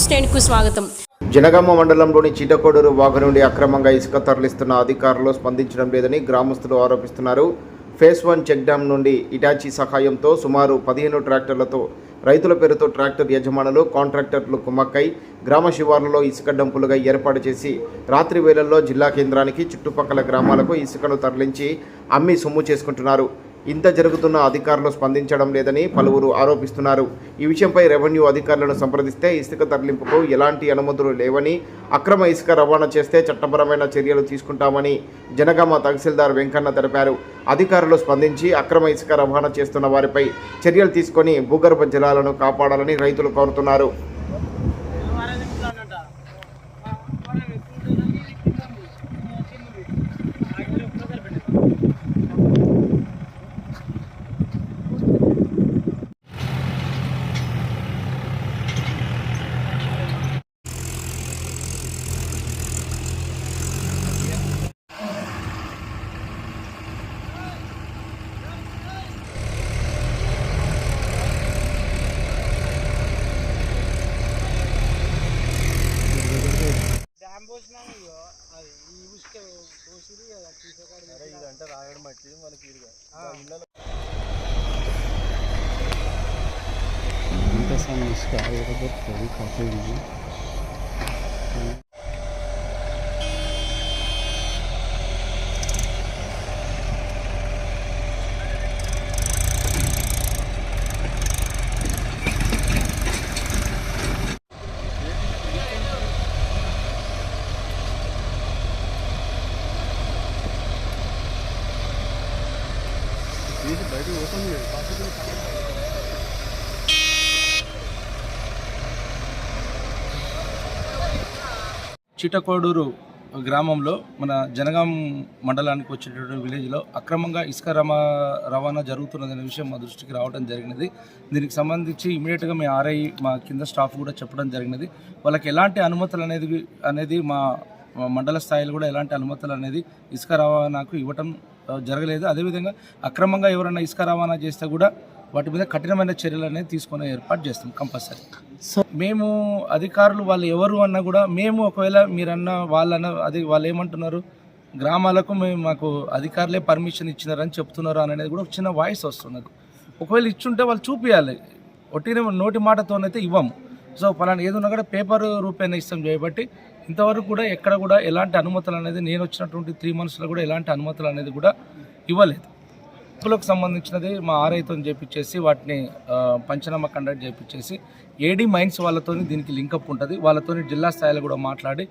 News 10కు స్వాగతం. జనగామ మండలంలోని చీటకోడూరు వాగు నుండి అక్రమంగా ఇసుక తరలిస్తున్న అధికారులు స్పందించడం లేదని గ్రామస్తులు ఆరోపిస్తున్నారు. ఫేజ్ 1 చెక్ డ్యాం నుండి ఇటాచీ సహాయంతో సుమారు 15 ట్రాక్టర్లతో రైతుల పేరుతో ట్రాక్టర్ యజమానులు కాంట్రాక్టర్లు కుమ్మక్కై గ్రామ శివార్లలో ఇసుక డంపులుగా ఏర్పాటు చేసి రాత్రి వేళల్లో జిల్లా కేంద్రానికి చుట్టుపక్కల గ్రామాలకు ఇసుకను తరలించి అమ్మి సొమ్ము చేసుకుంటున్నారు. ఇంత జరుగుతున్న అధికారులు స్పందించడం లేదని పలువురు ఆరోపిస్తున్నారు. ఈ విషయంపై రెవెన్యూ అధికారులను సంప్రదిస్తే ఇసుక తరలింపుకు ఎలాంటి అనుమతులు లేవని, అక్రమ ఇసుక రవాణా చేస్తే చట్టపరమైన చర్యలు తీసుకుంటామని జనగామ తహసీల్దార్ వెంకన్న తెలిపారు. అధికారులు స్పందించి అక్రమ ఇసుక రవాణా చేస్తున్న వారిపై చర్యలు తీసుకొని భూగర్భ జలాలను కాపాడాలని రైతులు కోరుతున్నారు. ఇదంటే రాగడి మట్టి మనకి బయటకు పోతుంది. చీటకోడూరు గ్రామంలో మన జనగాం మండలానికి వచ్చేటటువంటి విలేజ్లో అక్రమంగా ఇసుక రవాణా జరుగుతున్నదనే విషయం మా దృష్టికి రావడం జరిగినది. దీనికి సంబంధించి ఇమీడియట్గా మీ ఆర్ఐ మా కింద స్టాఫ్ కూడా చెప్పడం జరిగినది. వాళ్ళకి ఎలాంటి అనుమతులు అనేది మా మండల స్థాయిలో కూడా ఎలాంటి అనుమతులు అనేది ఇసుక రవాణాకు ఇవ్వటం జరగలేదు. అదేవిధంగా అక్రమంగా ఎవరైనా ఇసుక రవాణా చేస్తే కూడా వాటి మీద కఠినమైన చర్యలు అనేది తీసుకునే ఏర్పాటు చేస్తాం కంపల్సరీ. మేము అధికారులు వాళ్ళు ఎవరు అన్నా కూడా మేము ఒకవేళ మీరన్న వాళ్ళన్న అది వాళ్ళు ఏమంటున్నారు, గ్రామాలకు మాకు అధికారులే పర్మిషన్ ఇచ్చినారని చెప్తున్నారు అనేది కూడా చిన్న వాయిస్ వస్తున్నది. ఒకవేళ ఇచ్చుంటే వాళ్ళు చూపించాలి, ఒట్టిన నోటి మాటతోనైతే ఇవ్వము. సో పలానా ఏదన్నా కూడా పేపర్ రూపేణ ఇస్తాం చేయబట్టి ఇంతవరకు కూడా ఎక్కడ కూడా ఎలాంటి అనుమతులు అనేది నేను వచ్చినటువంటి 3 monthsలో కూడా ఎలాంటి అనుమతులు అనేది కూడా ఇవ్వలేదు. కు సంబంధించినది మా ఆర్ఐతో చేపించేసి వాటిని పంచనామా కండక్ట్ చేయించేసి ఏడీ మైన్స్ వాళ్ళతో దీనికి లింకప్ ఉంటుంది. వాళ్ళతో జిల్లా స్థాయిలో కూడా మాట్లాడి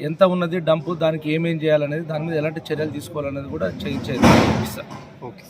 ఎంత ఉన్నది డంపు, దానికి ఏమేం చేయాలనేది, దాని మీద ఎలాంటి చర్యలు తీసుకోవాలనేది కూడా చేయించేది. ఓకే.